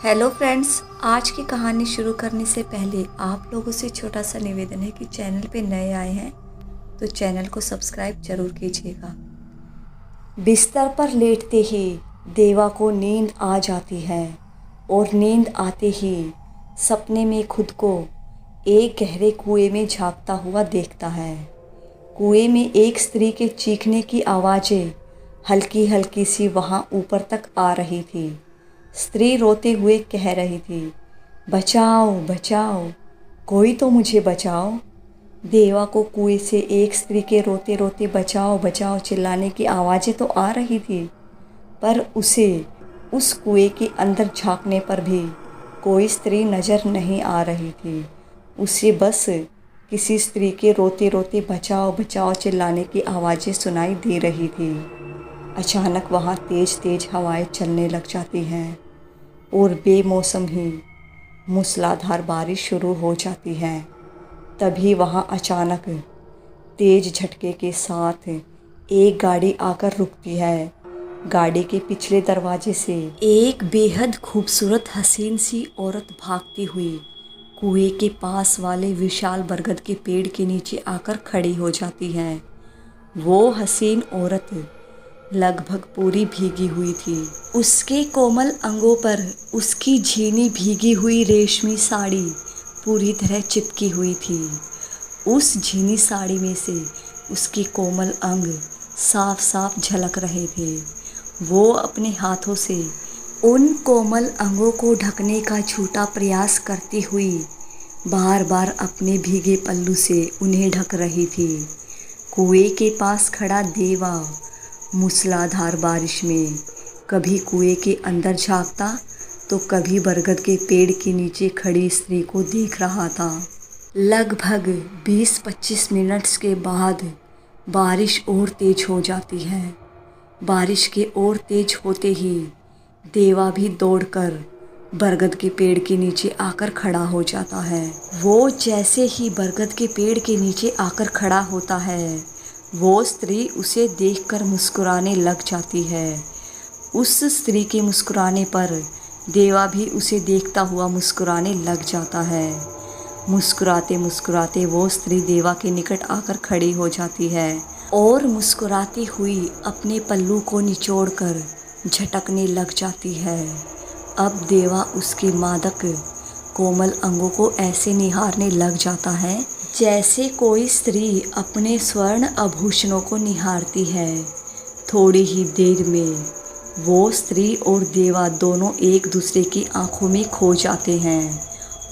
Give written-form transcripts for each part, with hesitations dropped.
Hello friends, आज की कहानी शुरू करने से पहले आप लोगों से छोटा सा निवेदन है कि चैनल पे नए आए हैं तो चैनल को सब्सक्राइब जरूर कीजिएगा। बिस्तर पर लेटते ही देवा को नींद आ जाती है और नींद आते ही सपने में खुद को एक गहरे कुएं में झांकता हुआ देखता है। कुएं में एक स्त्री के चीखने की आवाज़ें हल्की हल्की सी वहाँ ऊपर तक आ रही थी। स्त्री रोते हुए कह रही थी, बचाओ बचाओ, कोई तो मुझे बचाओ। देवा को कुएं से एक स्त्री के रोते रोते बचाओ बचाओ चिल्लाने की आवाज़ें तो आ रही थी, पर उसे उस कुएं के अंदर झांकने पर भी कोई स्त्री नज़र नहीं आ रही थी। उसे बस किसी स्त्री के रोते रोते बचाओ बचाओ चिल्लाने की आवाज़ें सुनाई दे रही थी। अचानक वहाँ तेज़ तेज़ हवाएं चलने लग जाती हैं और बेमौसम ही मूसलाधार बारिश शुरू हो जाती है। तभी वहाँ अचानक तेज़ झटके के साथ एक गाड़ी आकर रुकती है। गाड़ी के पिछले दरवाजे से एक बेहद खूबसूरत हसीन सी औरत भागती हुई कुएं के पास वाले विशाल बरगद के पेड़ के नीचे आकर खड़ी हो जाती है। वो हसीन औरत लगभग पूरी भीगी हुई थी। उसके कोमल अंगों पर उसकी झीनी भीगी हुई रेशमी साड़ी पूरी तरह चिपकी हुई थी। उस झीनी साड़ी में से उसके कोमल अंग साफ साफ झलक रहे थे। वो अपने हाथों से उन कोमल अंगों को ढकने का झूठा प्रयास करती हुई बार बार अपने भीगे पल्लू से उन्हें ढक रही थी। कुएं के पास खड़ा देवा मूसलाधार बारिश में कभी कुएं के अंदर झांकता तो कभी बरगद के पेड़ के नीचे खड़ी स्त्री को देख रहा था। लगभग 20-25 मिनट के बाद बारिश और तेज हो जाती है। बारिश के और तेज होते ही देवा भी दौड़कर बरगद के पेड़ के नीचे आकर खड़ा हो जाता है। वो जैसे ही बरगद के पेड़ के नीचे आकर खड़ा होता है, वो स्त्री उसे देखकर मुस्कुराने लग जाती है। उस स्त्री के मुस्कुराने पर देवा भी उसे देखता हुआ मुस्कुराने लग जाता है। मुस्कुराते मुस्कुराते वो स्त्री देवा के निकट आकर खड़ी हो जाती है और मुस्कुराती हुई अपने पल्लू को निचोड़कर झटकने लग जाती है। अब देवा उसके मादक कोमल अंगों को ऐसे निहारने लग जाता है जैसे कोई स्त्री अपने स्वर्ण आभूषणों को निहारती है। थोड़ी ही देर में वो स्त्री और देवा दोनों एक दूसरे की आंखों में खो जाते हैं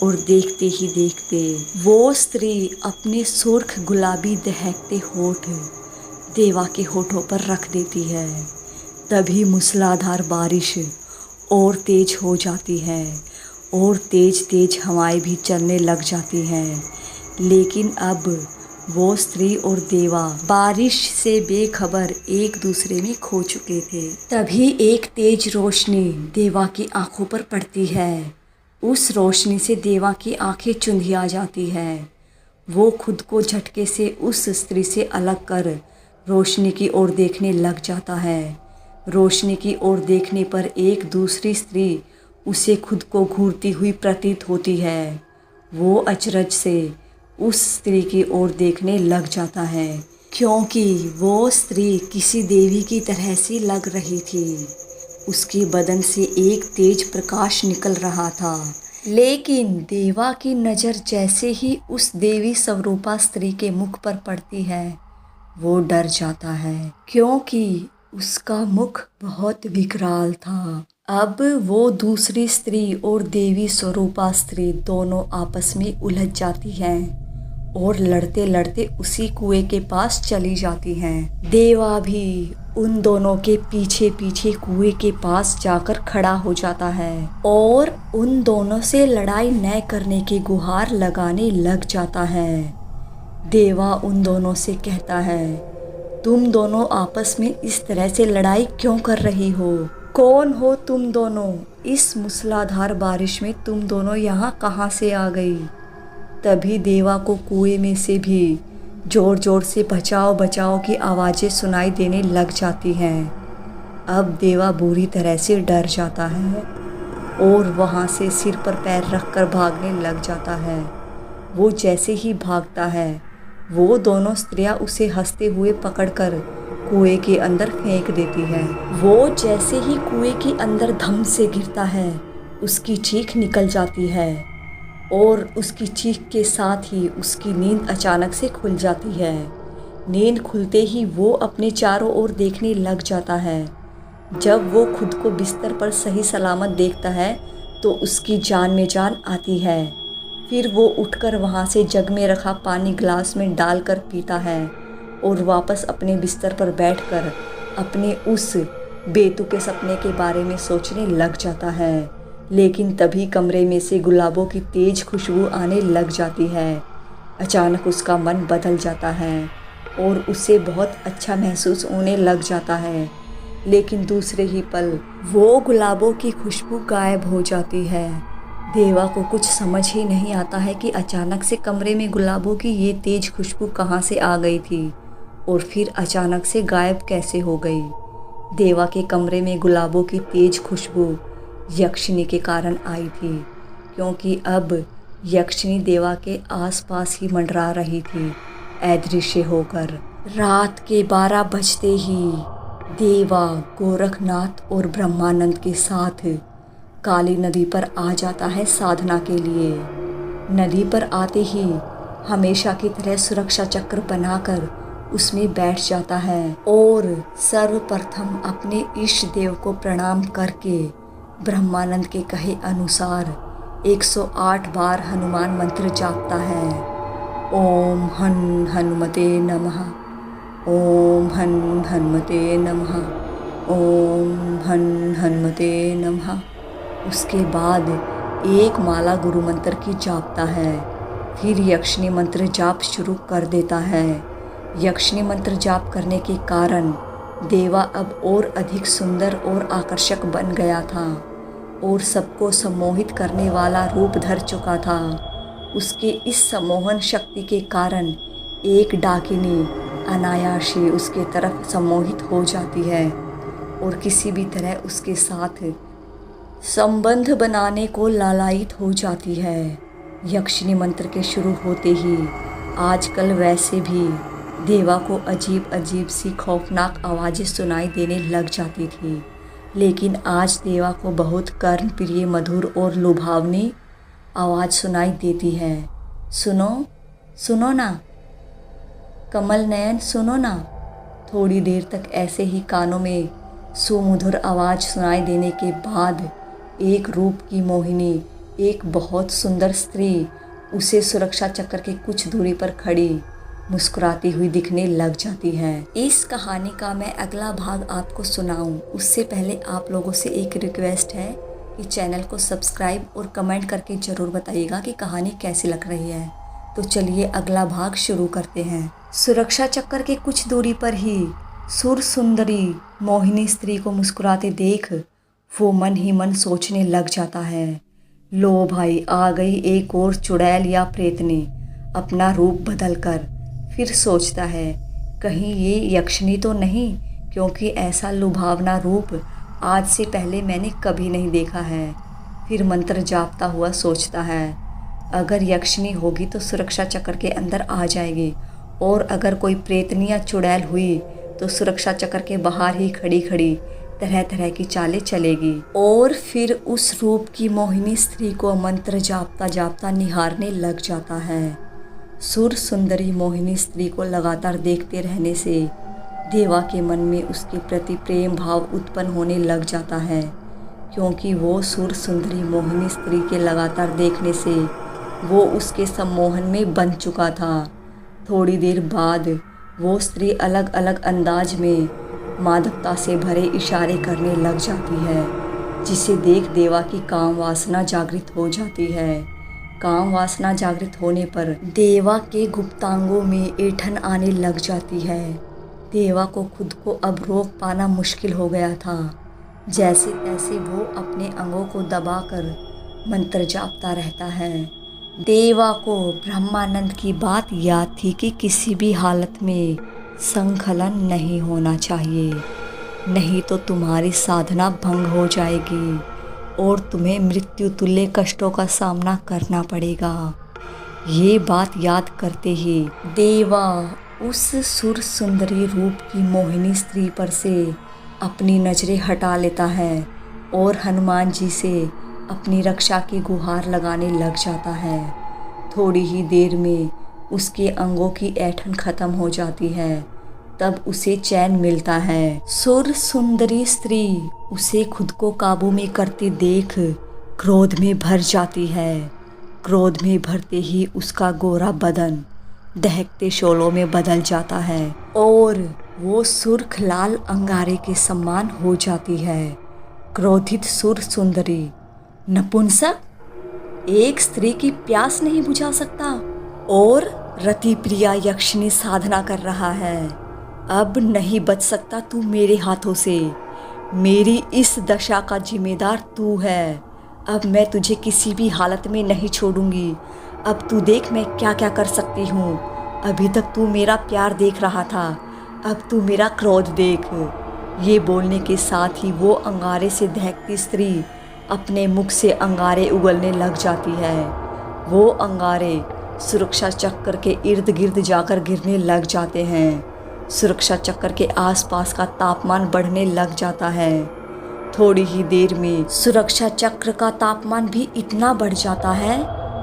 और देखते ही देखते वो स्त्री अपने सुर्ख गुलाबी दहकते होठ देवा के होठों पर रख देती है। तभी मूसलाधार बारिश और तेज हो जाती है और तेज तेज हवाएं भी चलने लग जाती हैं। लेकिन अब वो स्त्री और देवा बारिश से बेखबर एक दूसरे में खो चुके थे। तभी एक तेज रोशनी देवा की आंखों पर पड़ती है। उस रोशनी से देवा की आंखें चुंधिया जाती है। वो खुद को झटके से उस स्त्री से अलग कर रोशनी की ओर देखने लग जाता है। रोशनी की ओर देखने पर एक दूसरी स्त्री उसे खुद को घूरती हुई प्रतीत होती है। वो अचरज से उस स्त्री की ओर देखने लग जाता है क्योंकि वो स्त्री किसी देवी की तरह से लग रही थी। उसके बदन से एक तेज प्रकाश निकल रहा था। लेकिन देवा की नज़र जैसे ही उस देवी स्वरूपा स्त्री के मुख पर पड़ती है, वो डर जाता है क्योंकि उसका मुख बहुत विकराल था। अब वो दूसरी स्त्री और देवी स्वरूपा स्त्री दोनों आपस में उलझ जाती हैं और लड़ते लड़ते उसी कुएं के पास चली जाती हैं। देवा भी उन दोनों के पीछे पीछे कुएं के पास जाकर खड़ा हो जाता है और उन दोनों से लड़ाई न करने की गुहार लगाने लग जाता है। देवा उन दोनों से कहता है, तुम दोनों आपस में इस तरह से लड़ाई क्यों कर रही हो? कौन हो तुम दोनों? इस मूसलाधार बारिश में तुम दोनों यहाँ कहाँ से आ गई? तभी देवा को कुएं में से भी जोर जोर से बचाओ बचाओ की आवाज़ें सुनाई देने लग जाती हैं। अब देवा बुरी तरह से डर जाता है और वहाँ से सिर पर पैर रखकर भागने लग जाता है। वो जैसे ही भागता है वो दोनों स्त्रियां उसे हंसते हुए पकड़कर कुएं के अंदर फेंक देती है। वो जैसे ही कुएं के अंदर धम से गिरता है उसकी चीख निकल जाती है और उसकी चीख के साथ ही उसकी नींद अचानक से खुल जाती है। नींद खुलते ही वो अपने चारों ओर देखने लग जाता है। जब वो खुद को बिस्तर पर सही सलामत देखता है तो उसकी जान में जान आती है। फिर वो उठकर वहाँ से जग में रखा पानी ग्लास में डालकर पीता है और वापस अपने बिस्तर पर बैठकर अपने उस बेतुके सपने के बारे में सोचने लग जाता है। लेकिन तभी कमरे में से गुलाबों की तेज खुशबू आने लग जाती है। अचानक उसका मन बदल जाता है और उसे बहुत अच्छा महसूस होने लग जाता है। लेकिन दूसरे ही पल वो गुलाबों की खुशबू गायब हो जाती है। देवा को कुछ समझ ही नहीं आता है कि अचानक से कमरे में गुलाबों की ये तेज खुशबू कहाँ से आ गई थी और फिर अचानक से गायब कैसे हो गई। देवा के कमरे में गुलाबों की तेज खुशबू यक्षिनी के कारण आई थी, क्योंकि अब यक्षिनी देवा के आसपास ही मंडरा रही थी अदृश्य होकर। रात के 12 बजते ही देवा गोरखनाथ और ब्रह्मानंद के साथ काली नदी पर आ जाता है साधना के लिए। नदी पर आते ही हमेशा की तरह सुरक्षा चक्र बनाकर उसमें बैठ जाता है और सर्वप्रथम अपने इष्ट देव को प्रणाम करके ब्रह्मानंद के कहे अनुसार 108 बार हनुमान मंत्र जापता है। ओम हन हनुमते नमः, ओम हन हनुमते नमः, ओम हन हनुमते नमः। उसके बाद एक माला गुरु मंत्र की जापता है। फिर यक्षिणी मंत्र जाप शुरू कर देता है। यक्षिणी मंत्र जाप करने के कारण देवा अब और अधिक सुंदर और आकर्षक बन गया था और सबको सम्मोहित करने वाला रूप धर चुका था। उसके इस सम्मोहन शक्ति के कारण एक डाकिनी अनायास ही उसके तरफ सम्मोहित हो जाती है और किसी भी तरह उसके साथ संबंध बनाने को लालायित हो जाती है। यक्षिणी मंत्र के शुरू होते ही आजकल वैसे भी देवा को अजीब अजीब सी खौफनाक आवाज़ें सुनाई देने लग जाती थी, लेकिन आज देवा को बहुत कर्णप्रिय मधुर और लुभावनी आवाज़ सुनाई देती है। सुनो सुनो ना कमल नयन, सुनो ना। थोड़ी देर तक ऐसे ही कानों में सुमधुर आवाज़ सुनाई देने के बाद एक रूप की मोहिनी, एक बहुत सुंदर स्त्री उसे सुरक्षा चक्र के कुछ दूरी पर खड़ी मुस्कुराती हुई दिखने लग जाती है। इस कहानी का मैं अगला भाग आपको सुनाऊं उससे पहले आप लोगों से एक रिक्वेस्ट है कि चैनल को सब्सक्राइब और कमेंट करके ज़रूर बताइएगा कि कहानी कैसी लग रही है। तो चलिए अगला भाग शुरू करते हैं। सुरक्षा चक्र के कुछ दूरी पर ही सुर सुंदरी मोहिनी स्त्री को मुस्कुराते देख वो मन ही मन सोचने लग जाता है, लो भाई आ गई एक और चुड़ैल या प्रेतनी अपना रूप बदलकर। फिर सोचता है कहीं ये यक्षिणी तो नहीं, क्योंकि ऐसा लुभावना रूप आज से पहले मैंने कभी नहीं देखा है। फिर मंत्र जापता हुआ सोचता है अगर यक्षिणी होगी तो सुरक्षा चक्र के अंदर आ जाएगी और अगर कोई प्रेतनी या चुड़ैल हुई तो सुरक्षा चक्र के बाहर ही खड़ी खड़ी तरह तरह की चालें चलेगी। और फिर उस रूप की मोहिनी स्त्री को मंत्र जापता जापता निहारने लग जाता है। सुर सुंदरी मोहिनी स्त्री को लगातार देखते रहने से देवा के मन में उसके प्रति प्रेम भाव उत्पन्न होने लग जाता है, क्योंकि वो सुर सुंदरी मोहिनी स्त्री के लगातार देखने से वो उसके सम्मोहन में बंध चुका था। थोड़ी देर बाद वो स्त्री अलग अलग अंदाज में मादकता से भरे इशारे करने लग जाती है, जिसे देख देवा की काम वासना जागृत हो जाती है। काम वासना जागृत होने पर देवा के गुप्तांगों में ऐंठन आने लग जाती है। देवा को खुद को अब रोक पाना मुश्किल हो गया था। जैसे तैसे वो अपने अंगों को दबाकर मंत्र जापता रहता है। देवा को ब्रह्मानंद की बात याद थी कि किसी भी हालत में संकलन नहीं होना चाहिए, नहीं तो तुम्हारी साधना भंग हो जाएगी और तुम्हें मृत्यु तुल्य कष्टों का सामना करना पड़ेगा। ये बात याद करते ही देवा उस सुर सुंदरी रूप की मोहिनी स्त्री पर से अपनी नजरें हटा लेता है और हनुमान जी से अपनी रक्षा की गुहार लगाने लग जाता है। थोड़ी ही देर में उसके अंगों की ऐंठन खत्म हो जाती है। तब उसे चैन मिलता है। सुर सुंदरी स्त्री उसे खुद को काबू में करते देख क्रोध में भर जाती है। क्रोध में भरते ही उसका गोरा बदन दहकते शोलों में बदल जाता है और वो सुर्ख लाल अंगारे के समान हो जाती है। क्रोधित सुर सुंदरी, नपुंसक, एक स्त्री की प्यास नहीं बुझा सकता और रति प्रिया यक्षिणी साधना कर रहा है। अब नहीं बच सकता तू मेरे हाथों से। मेरी इस दशा का जिम्मेदार तू है। अब मैं तुझे किसी भी हालत में नहीं छोड़ूंगी। अब तू देख मैं क्या क्या कर सकती हूँ। अभी तक तू मेरा प्यार देख रहा था, अब तू मेरा क्रोध देख। ये बोलने के साथ ही वो अंगारे से दहकती स्त्री अपने मुख से अंगारे उगलने लग जाती है। वो अंगारे सुरक्षा चक्र के इर्द गिर्द जाकर गिरने लग जाते हैं। सुरक्षा चक्र के आसपास का तापमान बढ़ने लग जाता है। थोड़ी ही देर में सुरक्षा चक्र का तापमान भी इतना बढ़ जाता है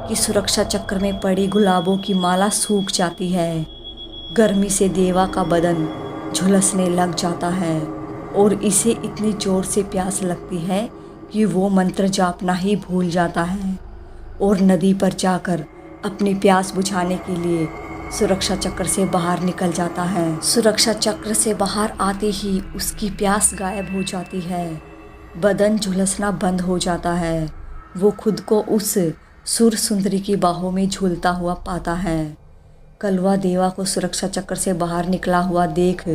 कि सुरक्षा चक्र में पड़ी गुलाबों की माला सूख जाती है। गर्मी से देवा का बदन झुलसने लग जाता है और इसे इतनी जोर से प्यास लगती है कि वो मंत्र जापना ही भूल जाता है और नदी पर जाकर अपनी प्यास बुझाने के लिए सुरक्षा चक्र से बाहर निकल जाता है। सुरक्षा चक्र से बाहर आते ही उसकी प्यास गायब हो जाती है। बदन झुलसना बंद हो जाता है। वो खुद को उस सुर सुंदरी की बाहों में झूलता हुआ पाता है। कलवा देवा को सुरक्षा चक्र से बाहर निकला हुआ देख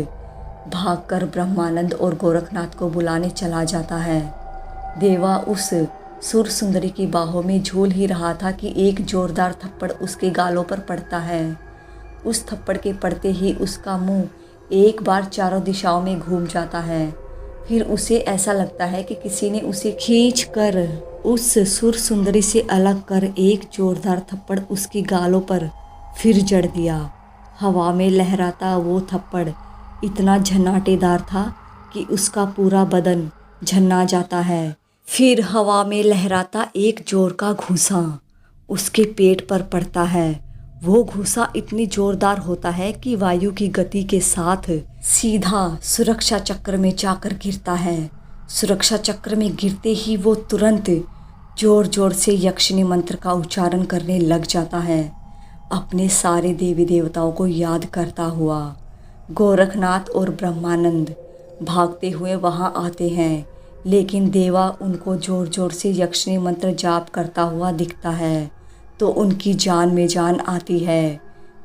भागकर ब्रह्मानंद और गोरखनाथ को बुलाने चला जाता है। देवा उस सुर सुंदरी की बाहों में झूल ही रहा था कि एक जोरदार थप्पड़ उसके गालों पर पड़ता है। उस थप्पड़ के पड़ते ही उसका मुंह एक बार चारों दिशाओं में घूम जाता है। फिर उसे ऐसा लगता है कि किसी ने उसे खींच कर उस सुर सुंदरी से अलग कर एक जोरदार थप्पड़ उसके गालों पर फिर जड़ दिया। हवा में लहराता वो थप्पड़ इतना झन्नाटेदार था कि उसका पूरा बदन झन्ना जाता है। फिर हवा में लहराता एक जोर का घूंसा उसके पेट पर पड़ता है। वो घूंसा इतनी जोरदार होता है कि वायु की गति के साथ सीधा सुरक्षा चक्र में जाकर गिरता है। सुरक्षा चक्र में गिरते ही वो तुरंत जोर जोर से यक्षिणी मंत्र का उच्चारण करने लग जाता है, अपने सारे देवी देवताओं को याद करता हुआ। गोरखनाथ और ब्रह्मानंद भागते हुए वहां आते हैं, लेकिन देवा उनको जोर जोर से यक्षिणी मंत्र जाप करता हुआ दिखता है तो उनकी जान में जान आती है।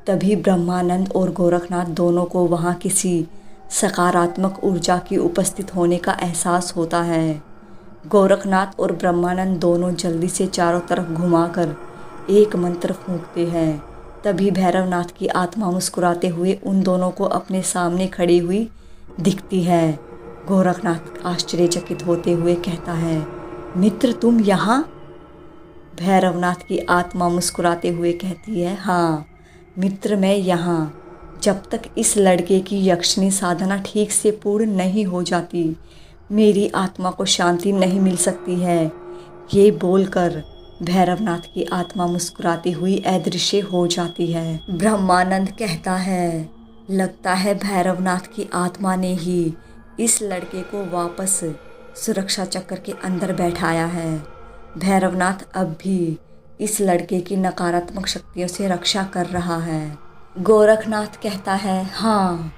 तभी ब्रह्मानंद और गोरखनाथ दोनों को वहाँ किसी सकारात्मक ऊर्जा की उपस्थित होने का एहसास होता है। गोरखनाथ और ब्रह्मानंद दोनों जल्दी से चारों तरफ घुमाकर एक मंत्र फूंकते हैं। तभी भैरवनाथ की आत्मा मुस्कुराते हुए उन दोनों को अपने सामने खड़ी हुई दिखती है। गोरखनाथ आश्चर्यचकित होते हुए कहता है, मित्र तुम यहाँ? भैरवनाथ की आत्मा मुस्कुराते हुए कहती है, हाँ मित्र मैं यहाँ। जब तक इस लड़के की यक्षिणी साधना ठीक से पूर्ण नहीं हो जाती मेरी आत्मा को शांति नहीं मिल सकती है। ये बोलकर भैरवनाथ की आत्मा मुस्कुराती हुई अदृश्य हो जाती है। ब्रह्मानंद कहता है, लगता है भैरवनाथ की आत्मा ने ही इस लड़के को वापस सुरक्षा चक्र के अंदर बैठाया है। भैरवनाथ अब भी इस लड़के की नकारात्मक शक्तियों से रक्षा कर रहा है। गोरखनाथ कहता है, हाँ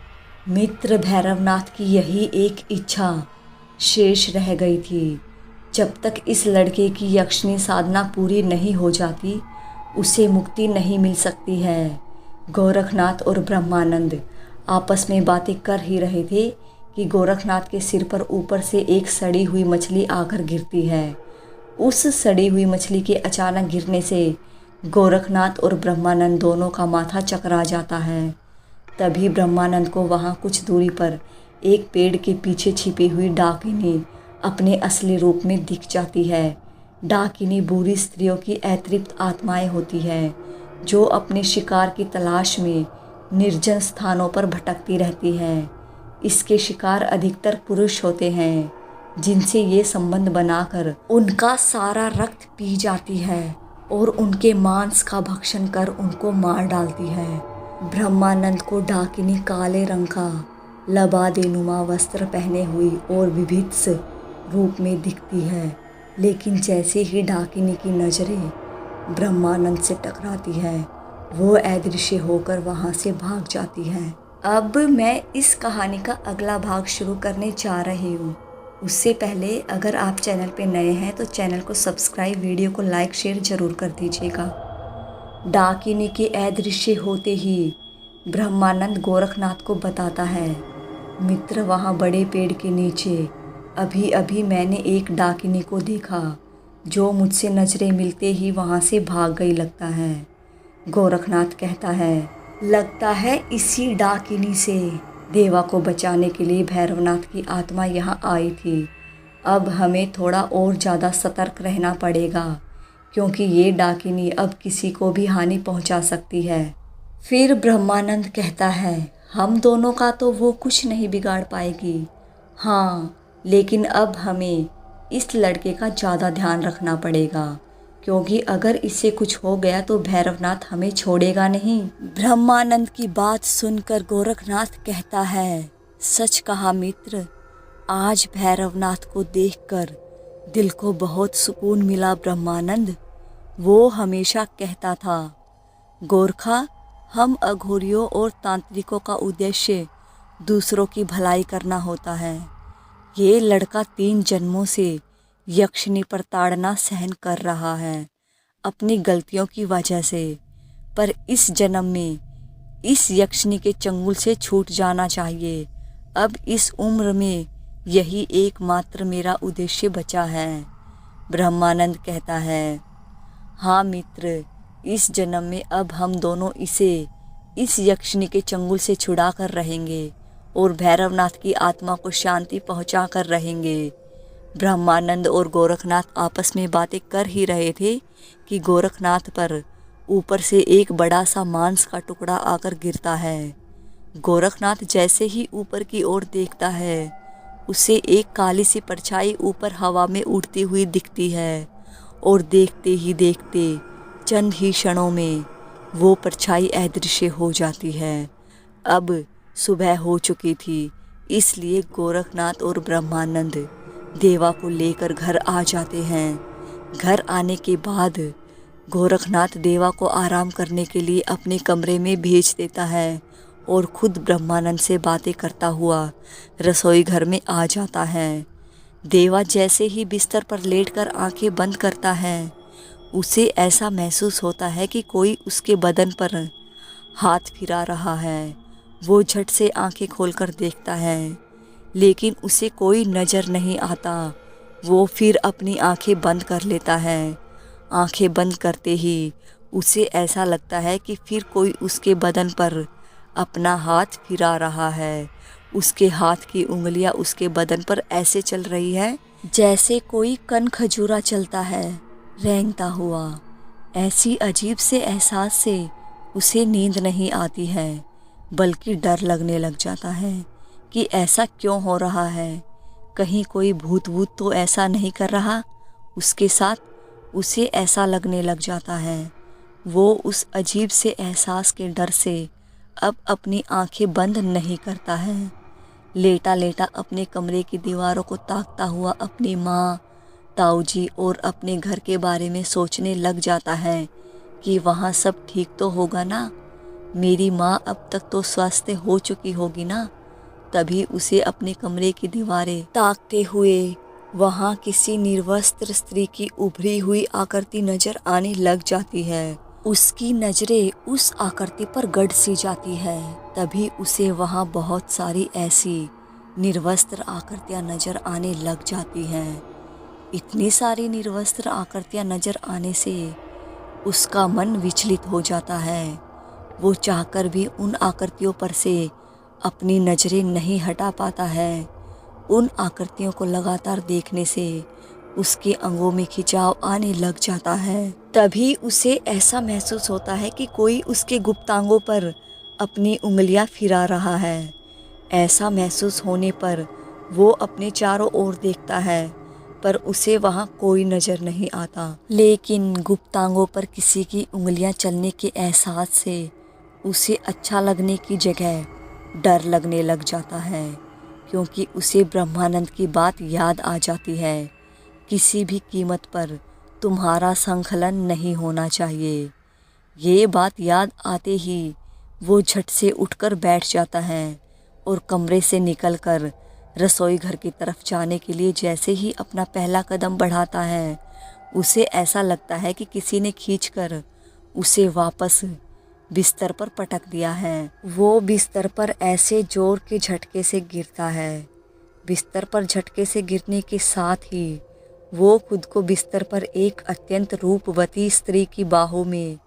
मित्र, भैरवनाथ की यही एक इच्छा शेष रह गई थी। जब तक इस लड़के की यक्षिणी साधना पूरी नहीं हो जाती उसे मुक्ति नहीं मिल सकती है। गोरखनाथ और ब्रह्मानंद आपस में बातें कर ही रहे थे कि गोरखनाथ के सिर पर ऊपर से एक सड़ी हुई मछली आकर गिरती है। उस सड़ी हुई मछली के अचानक गिरने से गोरखनाथ और ब्रह्मानंद दोनों का माथा चकरा जाता है। तभी ब्रह्मानंद को वहाँ कुछ दूरी पर एक पेड़ के पीछे छिपी हुई डाकिनी अपने असली रूप में दिख जाती है। डाकिनी बुरी स्त्रियों की अतृप्त आत्माएं होती हैं जो अपने शिकार की तलाश में निर्जन स्थानों पर भटकती रहती हैं। इसके शिकार अधिकतर पुरुष होते हैं जिनसे ये संबंध बनाकर उनका सारा रक्त पी जाती है और उनके मांस का भक्षण कर उनको मार डालती है। ब्रह्मानंद को डाकिनी काले रंग का लबादेनुमा वस्त्र पहने हुई और विभत्स रूप में दिखती है, लेकिन जैसे ही डाकिनी की नज़रें ब्रह्मानंद से टकराती है वो अदृश्य होकर वहाँ से भाग जाती है। अब मैं इस कहानी का अगला भाग शुरू करने जा रही हूँ। उससे पहले अगर आप चैनल पे नए हैं तो चैनल को सब्सक्राइब, वीडियो को लाइक शेयर ज़रूर कर दीजिएगा। डाकिनी के अदृश्य होते ही ब्रह्मानंद गोरखनाथ को बताता है, मित्र, वहाँ बड़े पेड़ के नीचे अभी अभी मैंने एक डाकिनी को देखा जो मुझसे नज़रें मिलते ही वहाँ से भाग गई लगता है। गोरखनाथ कहता है, लगता है इसी डाकिनी से देवा को बचाने के लिए भैरवनाथ की आत्मा यहाँ आई थी। अब हमें थोड़ा और ज़्यादा सतर्क रहना पड़ेगा क्योंकि ये डाकिनी अब किसी को भी हानि पहुँचा सकती है। फिर ब्रह्मानंद कहता है, हम दोनों का तो वो कुछ नहीं बिगाड़ पाएगी, हाँ, लेकिन अब हमें इस लड़के का ज़्यादा ध्यान रखना पड़ेगा क्योंकि अगर इससे कुछ हो गया तो भैरवनाथ हमें छोड़ेगा नहीं। ब्रह्मानंद की बात सुनकर गोरखनाथ कहता है, सच कहा मित्र, आज भैरवनाथ को देखकर दिल को बहुत सुकून मिला। ब्रह्मानंद, वो हमेशा कहता था, गोरखा, हम अघोरियों और तांत्रिकों का उद्देश्य दूसरों की भलाई करना होता है। ये लड़का 3 जन्मों से यक्षिनी पर ताड़ना सहन कर रहा है अपनी गलतियों की वजह से, पर इस जन्म में इस यक्षिनी के चंगुल से छूट जाना चाहिए। अब इस उम्र में यही एकमात्र मेरा उद्देश्य बचा है। ब्रह्मानंद कहता है, हाँ मित्र, इस जन्म में अब हम दोनों इसे इस यक्षिनी के चंगुल से छुड़ा कर रहेंगे और भैरवनाथ की आत्मा को शांति पहुंचा कर रहेंगे। ब्रह्मानंद और गोरखनाथ आपस में बातें कर ही रहे थे कि गोरखनाथ पर ऊपर से एक बड़ा सा मांस का टुकड़ा आकर गिरता है। गोरखनाथ जैसे ही ऊपर की ओर देखता है उसे एक काली सी परछाई ऊपर हवा में उड़ती हुई दिखती है और देखते ही देखते चंद ही क्षणों में वो परछाई अदृश्य हो जाती है। अब सुबह हो चुकी थी, इसलिए गोरखनाथ और ब्रह्मानंद देवा को लेकर घर आ जाते हैं। घर आने के बाद गोरखनाथ देवा को आराम करने के लिए अपने कमरे में भेज देता है और खुद ब्रह्मानंद से बातें करता हुआ रसोई घर में आ जाता है। देवा जैसे ही बिस्तर पर लेटकर आंखें बंद करता है उसे ऐसा महसूस होता है कि कोई उसके बदन पर हाथ फिरा रहा है। वो झट से आंखें खोलकर देखता है लेकिन उसे कोई नज़र नहीं आता। वो फिर अपनी आंखें बंद कर लेता है। आंखें बंद करते ही उसे ऐसा लगता है कि फिर कोई उसके बदन पर अपना हाथ फिरा रहा है। उसके हाथ की उंगलियां उसके बदन पर ऐसे चल रही है जैसे कोई कन खजूरा चलता है रेंगता हुआ। ऐसी अजीब से एहसास से उसे नींद नहीं आती है बल्कि डर लगने लग जाता है कि ऐसा क्यों हो रहा है। कहीं कोई भूत तो ऐसा नहीं कर रहा उसके साथ। उसे ऐसा लगने लग जाता है। वो उस अजीब से एहसास के डर से अब अपनी आंखें बंद नहीं करता है। लेटा लेटा अपने कमरे की दीवारों को ताकता हुआ अपनी माँ, ताऊजी और अपने घर के बारे में सोचने लग जाता है कि वहाँ सब ठीक तो होगा ना, मेरी माँ अब तक तो स्वस्थ हो चुकी होगी ना। तभी उसे अपने कमरे की दीवारें ताकते हुए वहाँ किसी निर्वस्त्र स्त्री की उभरी हुई आकृति नजर आने लग जाती है। उसकी नजरें उस आकृति पर गड़ सी जाती है। तभी उसे वहाँ बहुत सारी ऐसी निर्वस्त्र आकृतियाँ नजर आने लग जाती हैं। इतनी सारी निर्वस्त्र आकृतियाँ नजर आने से उसका मन विचलित हो जाता है। वो चाहकर भी उन आकृतियों पर से अपनी नज़रें नहीं हटा पाता है। उन आकृतियों को लगातार देखने से उसके अंगों में खिंचाव आने लग जाता है। तभी उसे ऐसा महसूस होता है कि कोई उसके गुप्तांगों पर अपनी उंगलियां फिरा रहा है। ऐसा महसूस होने पर वो अपने चारों ओर देखता है, पर उसे वहाँ कोई नज़र नहीं आता। लेकिन गुप्तांगों पर किसी की उंगलियां चलने के एहसास से उसे अच्छा लगने की जगह डर लगने लग जाता है, क्योंकि उसे ब्रह्मानंद की बात याद आ जाती है, किसी भी कीमत पर तुम्हारा संकलन नहीं होना चाहिए। ये बात याद आते ही वो झट से उठकर बैठ जाता है और कमरे से निकलकर रसोई घर की तरफ जाने के लिए जैसे ही अपना पहला कदम बढ़ाता है, उसे ऐसा लगता है कि किसी ने खींचकर उसे वापस बिस्तर पर पटक दिया है। वो बिस्तर पर ऐसे जोर के झटके से गिरता है। बिस्तर पर झटके से गिरने के साथ ही वो खुद को बिस्तर पर एक अत्यंत रूपवती स्त्री की बाहों में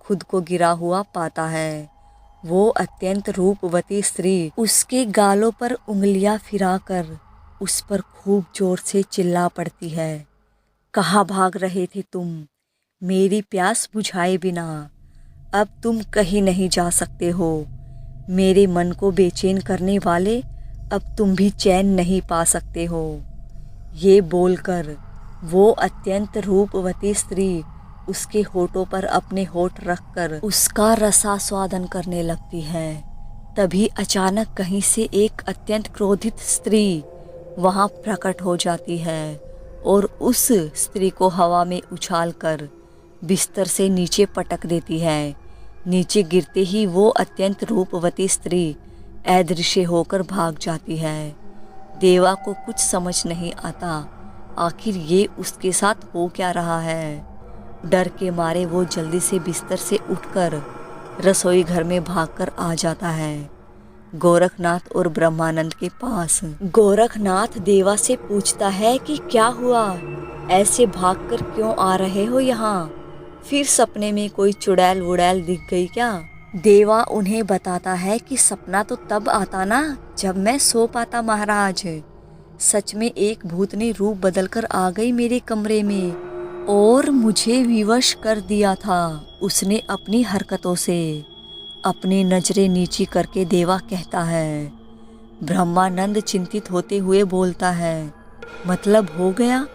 खुद को गिरा हुआ पाता है। वो अत्यंत रूपवती स्त्री उसके गालों पर उंगलियां फिराकर उस पर खूब जोर से चिल्ला पड़ती है। कहाँ भाग रहे थे तुम, मेरी प्यास बुझाए बिना? अब तुम कहीं नहीं जा सकते हो। मेरे मन को बेचैन करने वाले, अब तुम भी चैन नहीं पा सकते हो। ये बोलकर वो अत्यंत रूपवती स्त्री उसके होठों पर अपने होठ रखकर उसका रसास्वादन करने लगती है। तभी अचानक कहीं से एक अत्यंत क्रोधित स्त्री वहां प्रकट हो जाती है और उस स्त्री को हवा में उछालकर बिस्तर से नीचे पटक देती है। नीचे गिरते ही वो अत्यंत रूपवती स्त्री अदृश्य होकर भाग जाती है। देवा को कुछ समझ नहीं आता, आखिर ये उसके साथ हो क्या रहा है। डर के मारे वो जल्दी से बिस्तर से उठकर रसोई घर में भागकर आ जाता है गोरखनाथ और ब्रह्मानंद के पास। गोरखनाथ देवा से पूछता है कि क्या हुआ, ऐसे भागकर क्यों आ रहे हो यहाँ? फिर सपने में कोई चुड़ैल वुड़ैल दिख गई क्या? देवा उन्हें बताता है कि सपना तो तब आता ना जब मैं सो पाता महाराज। सच में एक भूतनी रूप बदलकर आ गई मेरे कमरे में और मुझे विवश कर दिया था उसने अपनी हरकतों से। अपनी नजरें नीची करके देवा कहता है। ब्रह्मानंद चिंतित होते हुए बोलता है, मतलब हो गया?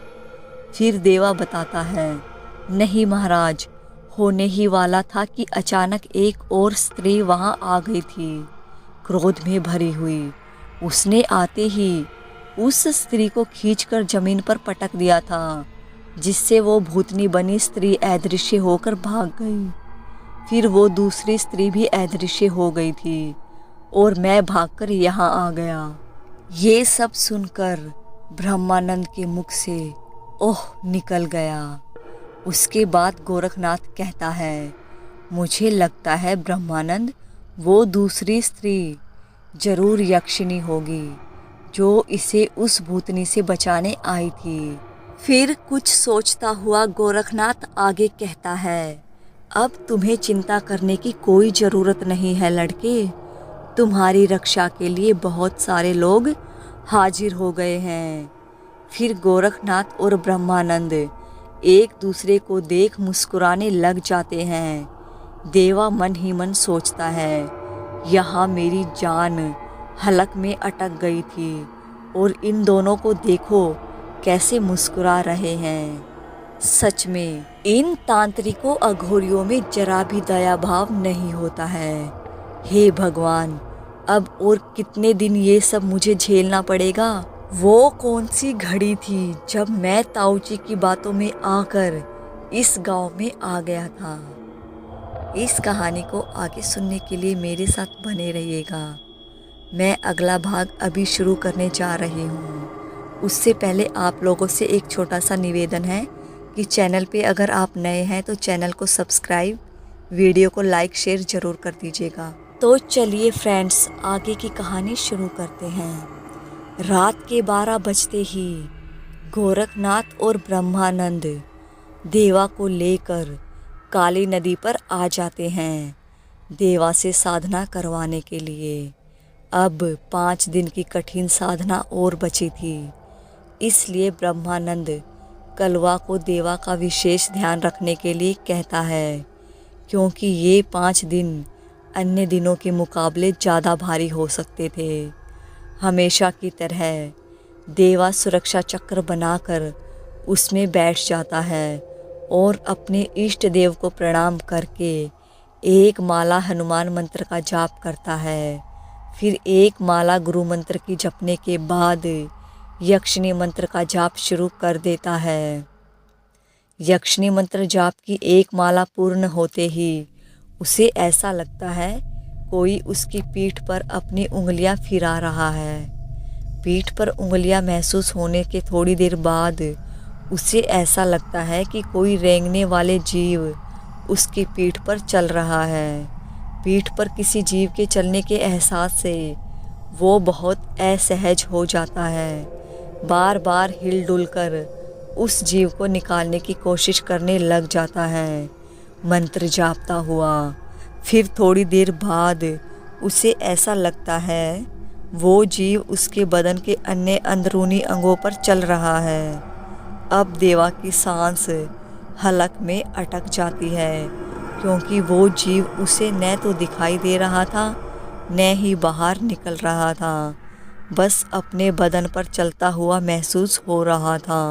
फिर देवा बताता है, नहीं महाराज, होने ही वाला था कि अचानक एक और स्त्री वहां आ गई थी, क्रोध में भरी हुई। उसने आते ही उस स्त्री को खींचकर जमीन पर पटक दिया था, जिससे वो भूतनी बनी स्त्री अदृश्य होकर भाग गई। फिर वो दूसरी स्त्री भी अदृश्य हो गई थी और मैं भागकर यहाँ आ गया। ये सब सुनकर ब्रह्मानंद के मुख से ओह निकल गया। उसके बाद गोरखनाथ कहता है, मुझे लगता है ब्रह्मानंद, वो दूसरी स्त्री जरूर यक्षिणी होगी जो इसे उस भूतनी से बचाने आई थी। फिर कुछ सोचता हुआ गोरखनाथ आगे कहता है, अब तुम्हें चिंता करने की कोई ज़रूरत नहीं है लड़के। तुम्हारी रक्षा के लिए बहुत सारे लोग हाजिर हो गए हैं। फिर गोरखनाथ और ब्रह्मानंद एक दूसरे को देख मुस्कुराने लग जाते हैं। देवा मन ही मन सोचता है, यहाँ मेरी जान हलक में अटक गई थी और इन दोनों को देखो कैसे मुस्कुरा रहे हैं। सच में इन तांत्रिकों अघोरियों में जरा भी दया भाव नहीं होता है। हे भगवान, अब और कितने दिन ये सब मुझे झेलना पड़ेगा। वो कौन सी घड़ी थी जब मैं ताऊजी की बातों में आकर इस गांव में आ गया था। इस कहानी को आगे सुनने के लिए मेरे साथ बने रहिएगा। मैं अगला भाग अभी शुरू करने जा रही हूँ। उससे पहले आप लोगों से एक छोटा सा निवेदन है कि चैनल पे अगर आप नए हैं तो चैनल को सब्सक्राइब, वीडियो को लाइक शेयर ज़रूर कर दीजिएगा। तो चलिए फ्रेंड्स, आगे की कहानी शुरू करते हैं। रात के 12 बजते ही गोरखनाथ और ब्रह्मानंद देवा को लेकर काली नदी पर आ जाते हैं देवा से साधना करवाने के लिए। अब 5 दिन की कठिन साधना और बची थी। इसलिए ब्रह्मानंद कलवा को देवा का विशेष ध्यान रखने के लिए कहता है, क्योंकि ये 5 दिन अन्य दिनों के मुकाबले ज़्यादा भारी हो सकते थे। हमेशा की तरह देवा सुरक्षा चक्र बनाकर उसमें बैठ जाता है और अपने इष्ट देव को प्रणाम करके एक माला हनुमान मंत्र का जाप करता है। फिर एक माला गुरु मंत्र की जपने के बाद यक्षिणी मंत्र का जाप शुरू कर देता है। यक्षिणी मंत्र जाप की एक माला पूर्ण होते ही उसे ऐसा लगता है कोई उसकी पीठ पर अपनी उंगलियां फिरा रहा है। पीठ पर उंगलियां महसूस होने के थोड़ी देर बाद उसे ऐसा लगता है कि कोई रेंगने वाले जीव उसकी पीठ पर चल रहा है। पीठ पर किसी जीव के चलने के एहसास से वो बहुत असहज हो जाता है। बार बार हिलडुल कर उस जीव को निकालने की कोशिश करने लग जाता है, मंत्र जापता हुआ। फिर थोड़ी देर बाद उसे ऐसा लगता है वो जीव उसके बदन के अन्य अंदरूनी अंगों पर चल रहा है। अब देवा की सांस हलक में अटक जाती है, क्योंकि वो जीव उसे न तो दिखाई दे रहा था न ही बाहर निकल रहा था, बस अपने बदन पर चलता हुआ महसूस हो रहा था।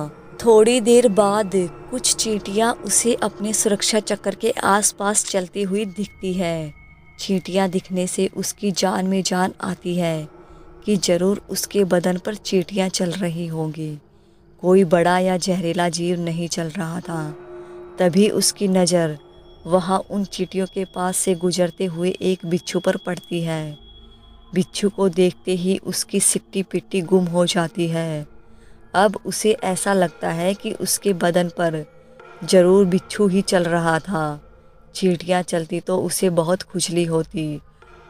थोड़ी देर बाद कुछ चींटियां उसे अपने सुरक्षा चक्र के आसपास चलती हुई दिखती है। चींटियां दिखने से उसकी जान में जान आती है कि जरूर उसके बदन पर चींटियां चल रही होंगी। कोई बड़ा या जहरीला जीव नहीं चल रहा था। तभी उसकी नज़र वहाँ उन चींटियों के पास से गुजरते हुए एक बिच्छू पर पड़ती है। बिच्छू को देखते ही उसकी सिट्टी पिट्टी गुम हो जाती है। अब उसे ऐसा लगता है कि उसके बदन पर जरूर बिच्छू ही चल रहा था। चींटियां चलती तो उसे बहुत खुजली होती।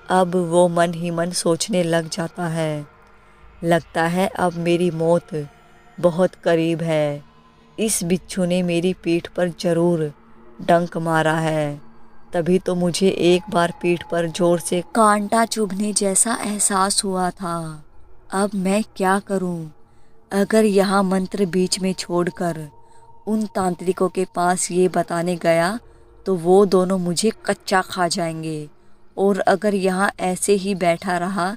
अब वो मन ही मन सोचने लग जाता है, लगता है अब मेरी मौत बहुत करीब है। इस बिच्छू ने मेरी पीठ पर जरूर डंक मारा है, तभी तो मुझे एक बार पीठ पर जोर से कांटा चुभने जैसा एहसास हुआ था। अब मैं क्या करूं? अगर यहाँ मंत्र बीच में छोड़कर उन तांत्रिकों के पास ये बताने गया तो वो दोनों मुझे कच्चा खा जाएंगे, और अगर यहाँ ऐसे ही बैठा रहा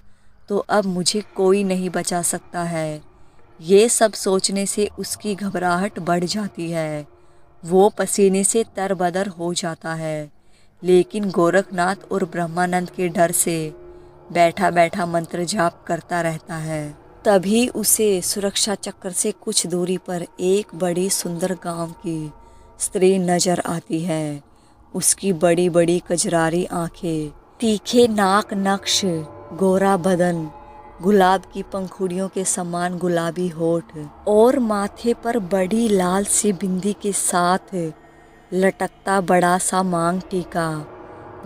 तो अब मुझे कोई नहीं बचा सकता है। ये सब सोचने से उसकी घबराहट बढ़ जाती है। वो पसीने से तरबदर हो जाता है, लेकिन गोरखनाथ और ब्रह्मानंद के डर से बैठा बैठा मंत्र जाप करता रहता है। तभी उसे सुरक्षा चक्र से कुछ दूरी पर एक बड़ी सुंदर गांव की स्त्री नजर आती है। उसकी बड़ी बड़ी कजरारी आंखें, तीखे नाक नक्श, गोरा बदन, गुलाब की पंखुड़ियों के समान गुलाबी होठ और माथे पर बड़ी लाल सी बिंदी के साथ लटकता बड़ा सा मांग टीका,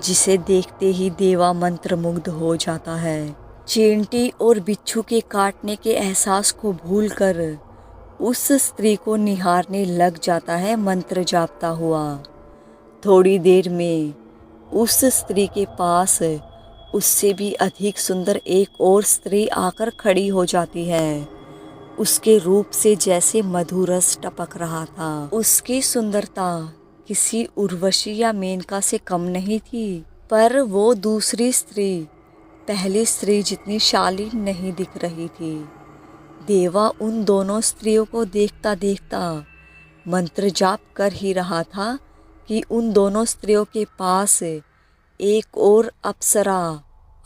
जिसे देखते ही देवा मंत्रमुग्ध हो जाता है। चींटी और बिच्छू के काटने के एहसास को भूलकर उस स्त्री को निहारने लग जाता है मंत्र जापता हुआ। थोड़ी देर में उस स्त्री के पास उससे भी अधिक सुंदर एक और स्त्री आकर खड़ी हो जाती है। उसके रूप से जैसे मधुरस टपक रहा था। उसकी सुंदरता किसी उर्वशी या मेनका से कम नहीं थी, पर वो दूसरी स्त्री पहली स्त्री जितनी शालीन नहीं दिख रही थी। देवा उन दोनों स्त्रियों को देखता देखता मंत्र जाप कर ही रहा था कि उन दोनों स्त्रियों के पास एक और अप्सरा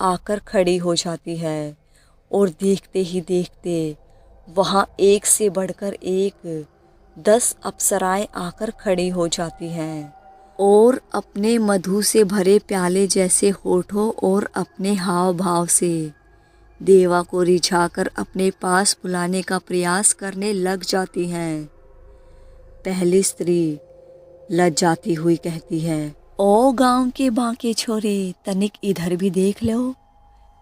आकर खड़ी हो जाती है, और देखते ही देखते वहाँ एक से बढ़कर एक 10 अप्सराएं आकर खड़ी हो जाती हैं, और अपने मधु से भरे प्याले जैसे होठों और अपने हाव भाव से देवा को रिझाकर अपने पास बुलाने का प्रयास करने लग जाती हैं। पहली स्त्री लजाती हुई कहती है, ओ गांव के बांके छोरे, तनिक इधर भी देख लो।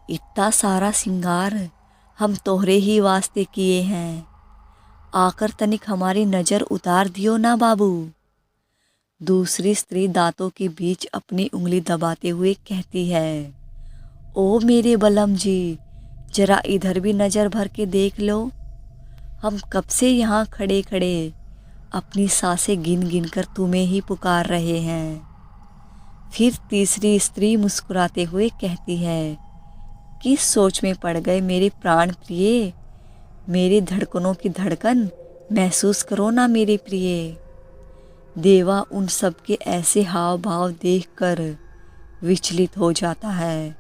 इतना सारा सिंगार हम तोहरे ही वास्ते किए हैं, आकर तनिक हमारी नज़र उतार दियो ना बाबू। दूसरी स्त्री दांतों के बीच अपनी उंगली दबाते हुए कहती है, ओ मेरे बलम जी, जरा इधर भी नज़र भर के देख लो, हम कब से यहाँ खड़े खड़े अपनी सांसें गिन गिन कर तुम्हें ही पुकार रहे हैं। फिर तीसरी स्त्री मुस्कुराते हुए कहती है, किस सोच में पड़ गए मेरे प्राण प्रिय, मेरे धड़कनों की धड़कन महसूस करो ना मेरे प्रिय। देवा उन सब के ऐसे हाव भाव देखकर विचलित हो जाता है,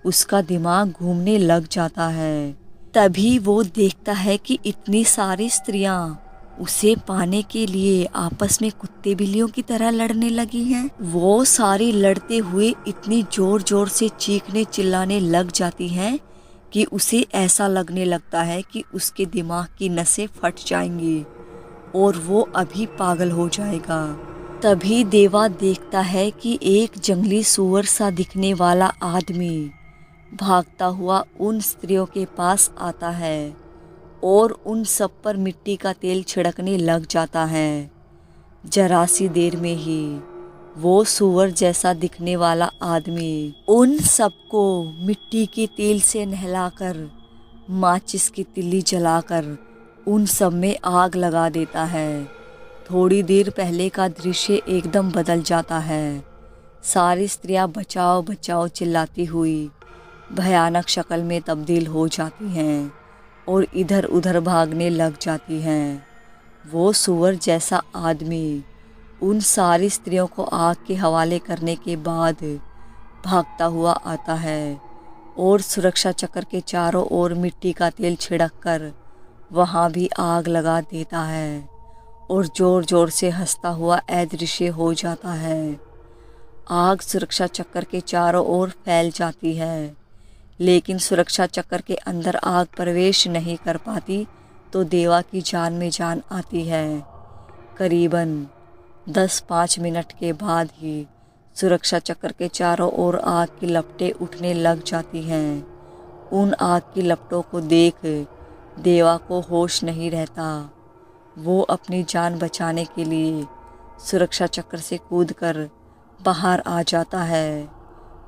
उसका दिमाग घूमने लग जाता है। तभी वो देखता है कि इतनी सारी स्त्रियां उसे पाने के लिए आपस में कुत्ते बिल्लियों की तरह लड़ने लगी हैं। वो सारी लड़ते हुए इतनी जोर जोर से चीखने चिल्लाने लग जाती हैं कि उसे ऐसा लगने लगता है कि उसके दिमाग की नसें फट जाएंगी और वो अभी पागल हो जाएगा। तभी देवा देखता है कि एक जंगली सूअर सा दिखने वाला आदमी भागता हुआ उन स्त्रियों के पास आता है और उन सब पर मिट्टी का तेल छिड़कने लग जाता है। जरा सी देर में ही वो सूअर जैसा दिखने वाला आदमी उन सबको मिट्टी के तेल से नहलाकर माचिस की तिल्ली जलाकर उन सब में आग लगा देता है। थोड़ी देर पहले का दृश्य एकदम बदल जाता है। सारी स्त्रियां बचाओ बचाओ चिल्लाती हुई भयानक शक्ल में तब्दील हो जाती हैं और इधर उधर भागने लग जाती हैं। वो सूअर जैसा आदमी उन सारी स्त्रियों को आग के हवाले करने के बाद भागता हुआ आता है और सुरक्षा चक्र के चारों ओर मिट्टी का तेल छिड़ककर वहाँ भी आग लगा देता है और ज़ोर ज़ोर से हंसता हुआ अदृश्य हो जाता है। आग सुरक्षा चक्र के चारों ओर फैल जाती है, लेकिन सुरक्षा चक्र के अंदर आग प्रवेश नहीं कर पाती तो देवा की जान में जान आती है। करीबन 10-5 मिनट के बाद ही सुरक्षा चक्र के चारों ओर आग की लपटें उठने लग जाती हैं। उन आग की लपटों को देख देवा को होश नहीं रहता। वो अपनी जान बचाने के लिए सुरक्षा चक्र से कूदकर बाहर आ जाता है।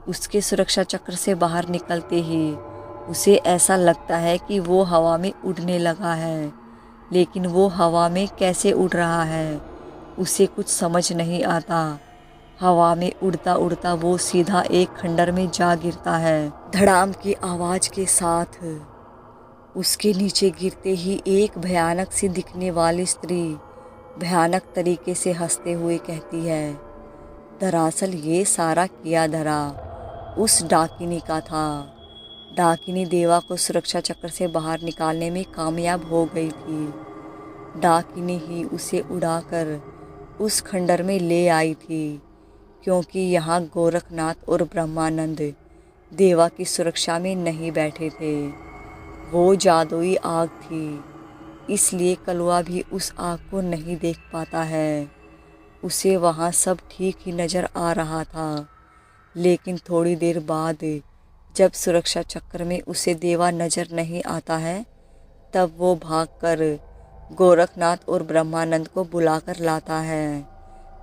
उसके सुरक्षा चक्र से बाहर निकलते ही उसे ऐसा लगता है कि वो हवा में उड़ने लगा है, लेकिन वो हवा में कैसे उड़ रहा है उसे कुछ समझ नहीं आता। हवा में उड़ता उड़ता वो सीधा एक खंडर में जा गिरता है। धड़ाम की आवाज़ के साथ उसके नीचे गिरते ही एक भयानक सी दिखने वाली स्त्री भयानक तरीके से हंसते हुए कहती है, दरअसल ये सारा किया धरा उस डाकिनी का था। डाकिनी देवा को सुरक्षा चक्र से बाहर निकालने में कामयाब हो गई थी। डाकिनी ही उसे उड़ाकर उस खंडर में ले आई थी, क्योंकि यहाँ गोरखनाथ और ब्रह्मानंद देवा की सुरक्षा में नहीं बैठे थे। वो जादुई आग थी, इसलिए कलवा भी उस आग को नहीं देख पाता है। उसे वहाँ सब ठीक ही नज़र आ रहा था, लेकिन थोड़ी देर बाद जब सुरक्षा चक्र में उसे देवा नज़र नहीं आता है, तब वो भागकर गोरखनाथ और ब्रह्मानंद को बुलाकर लाता है।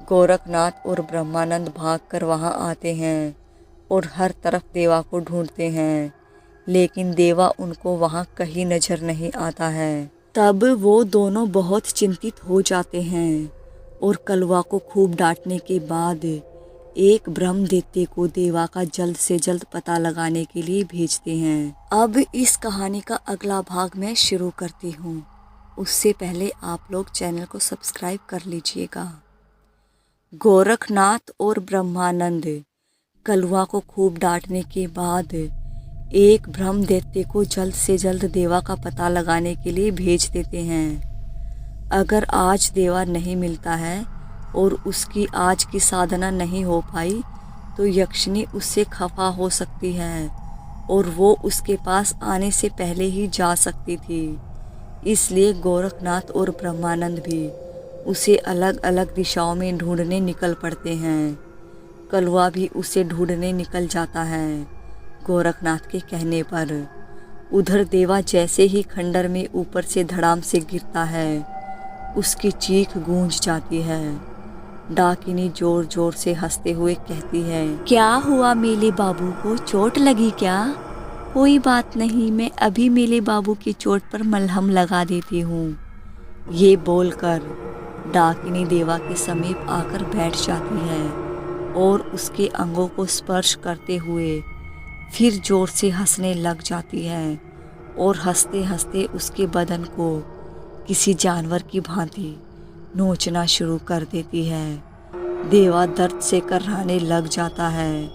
गोरखनाथ और ब्रह्मानंद भागकर वहाँ आते हैं और हर तरफ देवा को ढूंढते हैं, लेकिन देवा उनको वहाँ कहीं नज़र नहीं आता है। तब वो दोनों बहुत चिंतित हो जाते हैं और कलवा को खूब डांटने के बाद एक ब्रह्म दैत्य को देवा का जल्द से जल्द पता लगाने के लिए भेजते हैं। अब इस कहानी का अगला भाग मैं शुरू करती हूँ, उससे पहले आप लोग चैनल को सब्सक्राइब कर लीजिएगा। गोरखनाथ और ब्रह्मानंद कलवा को खूब डांटने के बाद एक ब्रह्म दैत्य को जल्द से जल्द देवा का पता लगाने के लिए भेज देते हैं। अगर आज देवा नहीं मिलता है और उसकी आज की साधना नहीं हो पाई तो यक्षिणी उससे खफा हो सकती है और वो उसके पास आने से पहले ही जा सकती थी। इसलिए गोरखनाथ और ब्रह्मानंद भी उसे अलग अलग दिशाओं में ढूंढने निकल पड़ते हैं। कलवा भी उसे ढूंढने निकल जाता है गोरखनाथ के कहने पर। उधर देवा जैसे ही खंडर में ऊपर से धड़ाम से गिरता है, उसकी चीख गूंज जाती है। डाकिनी जोर जोर से हंसते हुए कहती है, क्या हुआ मेले बाबू को, चोट लगी क्या? कोई बात नहीं, मैं अभी मेले बाबू की चोट पर मलहम लगा देती हूँ। ये बोलकर डाकिनी देवा के समीप आकर बैठ जाती है और उसके अंगों को स्पर्श करते हुए फिर जोर से हंसने लग जाती है और हंसते हंसते उसके बदन को किसी जानवर की भांति नोचना शुरू कर देती है। देवा दर्द से कर्राने लग जाता है।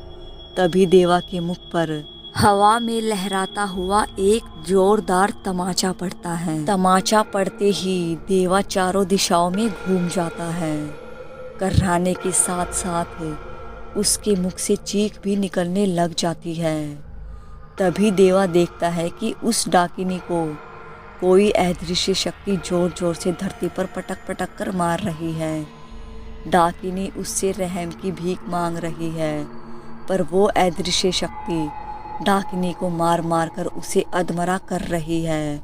तभी देवा के मुख पर हवा में लहराता हुआ एक जोरदार तमाचा पड़ता है। तमाचा पड़ते ही देवा चारों दिशाओं में घूम जाता है। कर्राने के साथ साथ उसके मुख से चीख भी निकलने लग जाती है। तभी देवा देखता है कि उस डाकिनी को कोई अदृश्य शक्ति जोर जोर से धरती पर पटक पटक कर मार रही है। डाकिनी उससे रहम की भीख मांग रही है, पर वो अदृश्य शक्ति डाकिनी को मार मार कर उसे अधमरा कर रही है।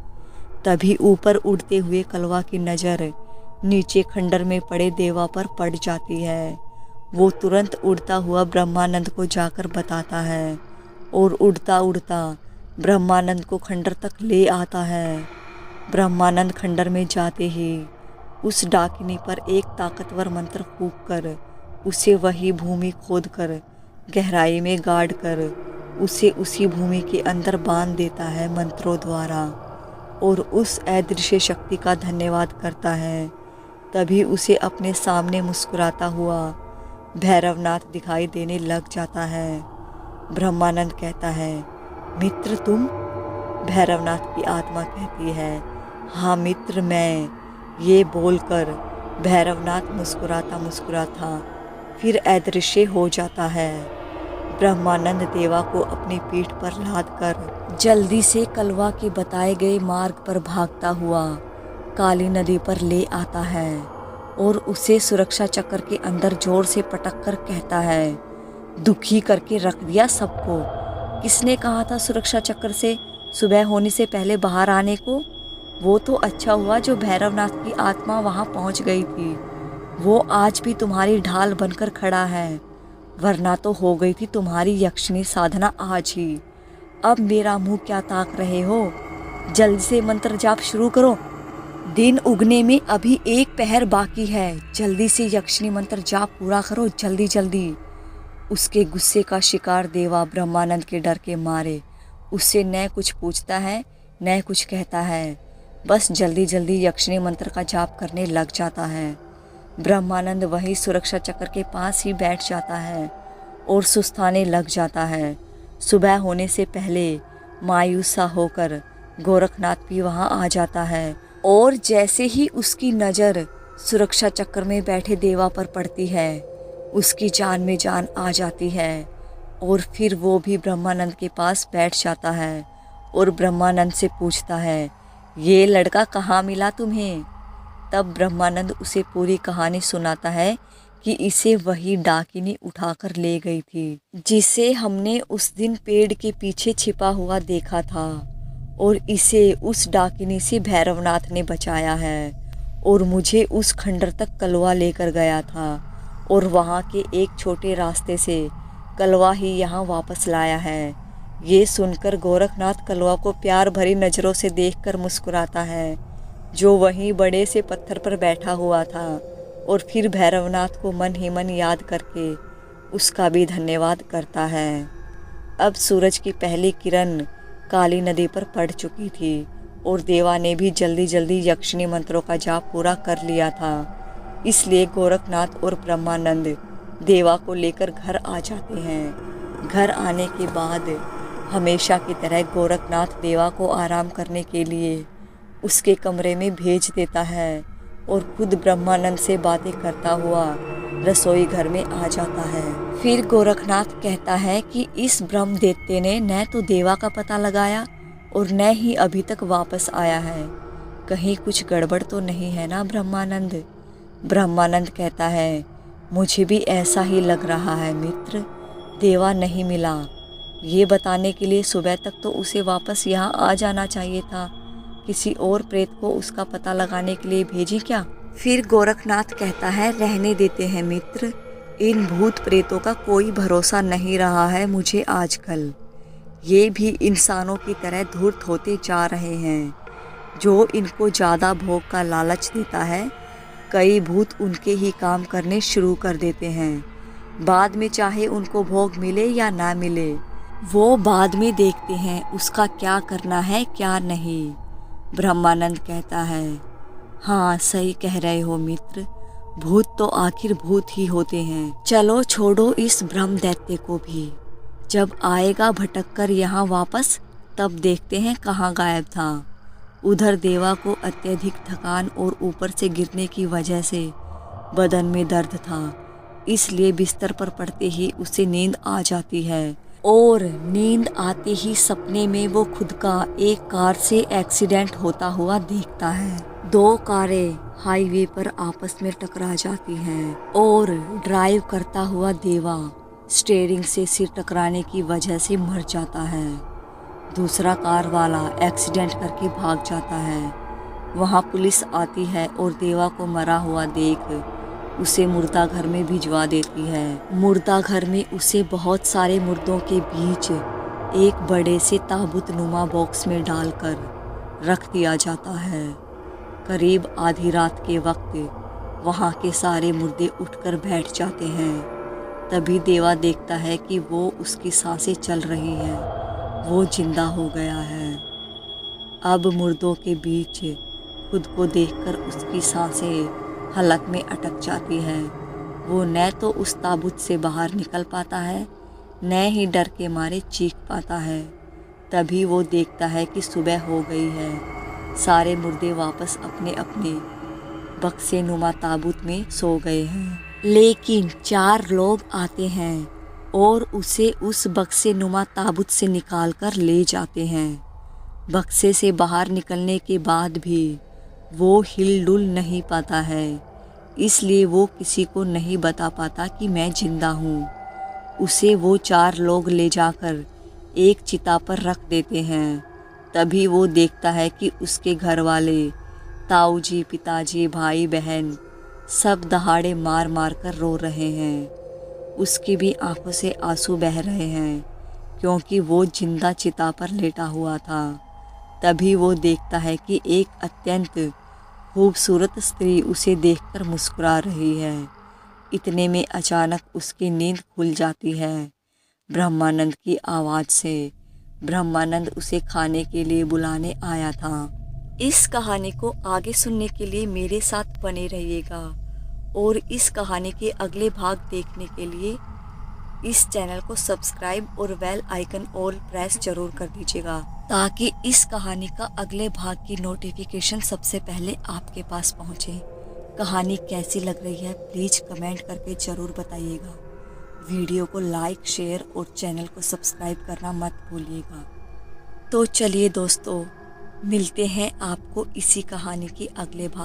तभी ऊपर उड़ते हुए कलवा की नज़र नीचे खंडर में पड़े देवा पर पड़ जाती है। वो तुरंत उड़ता हुआ ब्रह्मानंद को जाकर बताता है और उड़ता उड़ता ब्रह्मानंद को खंडर तक ले आता है। ब्रह्मानंद खंडर में जाते ही उस डाकिनी पर एक ताकतवर मंत्र फूंककर उसे वही भूमि खोदकर गहराई में गाड़ कर उसे उसी भूमि के अंदर बांध देता है मंत्रों द्वारा और उस अदृश्य शक्ति का धन्यवाद करता है। तभी उसे अपने सामने मुस्कुराता हुआ भैरवनाथ दिखाई देने लग जाता है। ब्रह्मानंद कहता है, मित्र तुम? भैरवनाथ की आत्मा कहती है, हाँ मित्र मैं। ये बोलकर भैरवनाथ मुस्कुराता मुस्कुराता फिर अदृश्य हो जाता है। ब्रह्मानंद देवा को अपनी पीठ पर लाद कर जल्दी से कलवा के बताए गए मार्ग पर भागता हुआ काली नदी पर ले आता है और उसे सुरक्षा चक्र के अंदर जोर से पटक कर कहता है, दुखी करके रख दिया सबको। किसने कहा था सुरक्षा चक्र से सुबह होने से पहले बाहर आने को? वो तो अच्छा हुआ जो भैरवनाथ की आत्मा वहाँ पहुँच गई थी। वो आज भी तुम्हारी ढाल बनकर खड़ा है, वरना तो हो गई थी तुम्हारी यक्षिणी साधना आज ही। अब मेरा मुंह क्या ताक रहे हो? जल्दी से मंत्र जाप शुरू करो। दिन उगने में अभी एक पहर बाकी है। जल्दी से यक्षिणी मंत्र जाप पूरा करो, जल्दी जल्दी। उसके गुस्से का शिकार देवा ब्रह्मानंद के डर के मारे उससे न कुछ पूछता है न कुछ कहता है, बस जल्दी जल्दी यक्षिणी मंत्र का जाप करने लग जाता है। ब्रह्मानंद वही सुरक्षा चक्र के पास ही बैठ जाता है और सुस्ताने लग जाता है। सुबह होने से पहले मायूस सा होकर गोरखनाथ भी वहाँ आ जाता है और जैसे ही उसकी नज़र सुरक्षा चक्र में बैठे देवा पर पड़ती है उसकी जान में जान आ जाती है और फिर वो भी ब्रह्मानंद के पास बैठ जाता है और ब्रह्मानंद से पूछता है, ये लड़का कहाँ मिला तुम्हें? तब ब्रह्मानंद उसे पूरी कहानी सुनाता है कि इसे वही डाकिनी उठाकर ले गई थी जिसे हमने उस दिन पेड़ के पीछे छिपा हुआ देखा था और इसे उस डाकिनी से भैरवनाथ ने बचाया है और मुझे उस खंडर तक कलवा लेकर गया था और वहाँ के एक छोटे रास्ते से कलवा ही यहाँ वापस लाया है। ये सुनकर गोरखनाथ कलवा को प्यार भरी नज़रों से देखकर मुस्कुराता है जो वहीं बड़े से पत्थर पर बैठा हुआ था और फिर भैरवनाथ को मन ही मन याद करके उसका भी धन्यवाद करता है। अब सूरज की पहली किरण काली नदी पर पड़ चुकी थी और देवा ने भी जल्दी जल्दी यक्षिणी मंत्रों का जाप पूरा कर लिया था। इसलिए गोरखनाथ और ब्रह्मानंद देवा को लेकर घर आ जाते हैं। घर आने के बाद हमेशा की तरह गोरखनाथ देवा को आराम करने के लिए उसके कमरे में भेज देता है और खुद ब्रह्मानंद से बातें करता हुआ रसोई घर में आ जाता है। फिर गोरखनाथ कहता है कि इस ब्रह्म दैत्य ने न तो देवा का पता लगाया और न ही अभी तक वापस आया है। कहीं कुछ गड़बड़ तो नहीं है ना ब्रह्मानंद? ब्रह्मानंद कहता है, मुझे भी ऐसा ही लग रहा है मित्र। देवा नहीं मिला, ये बताने के लिए सुबह तक तो उसे वापस यहाँ आ जाना चाहिए था। किसी और प्रेत को उसका पता लगाने के लिए भेजी क्या? फिर गोरखनाथ कहता है, रहने देते हैं मित्र, इन भूत प्रेतों का कोई भरोसा नहीं रहा है मुझे आजकल। ये भी इंसानों की तरह धूर्त होते जा रहे हैं। जो इनको ज़्यादा भोग का लालच देता है, कई भूत उनके ही काम करने शुरू कर देते हैं। बाद में चाहे उनको भोग मिले या ना मिले, वो बाद में देखते हैं उसका क्या करना है क्या नहीं। ब्रह्मानंद कहता है, हाँ सही कह रहे हो मित्र, भूत तो आखिर भूत ही होते हैं। चलो छोड़ो इस ब्रह्म दैत्य को भी। जब आएगा भटक कर यहाँ वापस, तब देखते हैं कहाँ गायब था। उधर देवा को अत्यधिक थकान और ऊपर से गिरने की वजह से बदन में दर्द था, इसलिए बिस्तर पर पड़ते ही उसे नींद आ जाती है और नींद आते ही सपने में वो खुद का एक कार से एक्सीडेंट होता हुआ देखता है। दो कारें हाईवे पर आपस में टकरा जाती हैं और ड्राइव करता हुआ देवा स्टीयरिंग से सिर टकराने की वजह से मर जाता है। दूसरा कार वाला एक्सीडेंट करके भाग जाता है। वहाँ पुलिस आती है और देवा को मरा हुआ देख उसे मुर्दा घर में भिजवा देती है। मुर्दा घर में उसे बहुत सारे मुर्दों के बीच एक बड़े से ताबूत नुमा बॉक्स में डालकर रख दिया जाता है। करीब आधी रात के वक्त वहाँ के सारे मुर्दे उठकर बैठ जाते हैं। तभी देवा देखता है कि वो उसकी सांसें चल रही हैं, वो जिंदा हो गया है। अब मुर्दों के बीच खुद को देखकर उसकी सांसें हलक में अटक जाती है। वो न तो उस ताबूत से बाहर निकल पाता है, न ही डर के मारे चीख पाता है। तभी वो देखता है कि सुबह हो गई है। सारे मुर्दे वापस अपने अपने बक्से नुमा ताबूत में सो गए हैं। लेकिन 4 लोग आते हैं और उसे उस बक्से नुमा ताबूत से निकाल कर ले जाते हैं। बक्से से बाहर निकलने के बाद भी वो हिल डुल नहीं पाता है, इसलिए वो किसी को नहीं बता पाता कि मैं जिंदा हूँ। उसे वो 4 लोग ले जाकर एक चिता पर रख देते हैं। तभी वो देखता है कि उसके घर वाले, ताऊ जी, पिताजी, भाई बहन सब दहाड़े मार मार कर रो रहे हैं। उसकी भी आंखों से आंसू बह रहे हैं, क्योंकि वो जिंदा चिता पर लेटा हुआ था। तभी वो देखता है कि एक अत्यंत खूबसूरत स्त्री उसे देखकर मुस्कुरा रही है। इतने में अचानक उसकी नींद खुल जाती है ब्रह्मानंद की आवाज़ से। ब्रह्मानंद उसे खाने के लिए बुलाने आया था। इस कहानी को आगे सुनने के लिए मेरे साथ बने रहिएगा और इस कहानी के अगले भाग देखने के लिए इस चैनल को सब्सक्राइब और बेल आइकन ऑल प्रेस जरूर कर दीजिएगा, ताकि इस कहानी का अगले भाग की नोटिफिकेशन सबसे पहले आपके पास पहुंचे। कहानी कैसी लग रही है प्लीज़ कमेंट करके ज़रूर बताइएगा। वीडियो को लाइक, शेयर और चैनल को सब्सक्राइब करना मत भूलिएगा। तो चलिए दोस्तों, मिलते हैं आपको इसी कहानी की अगले भाग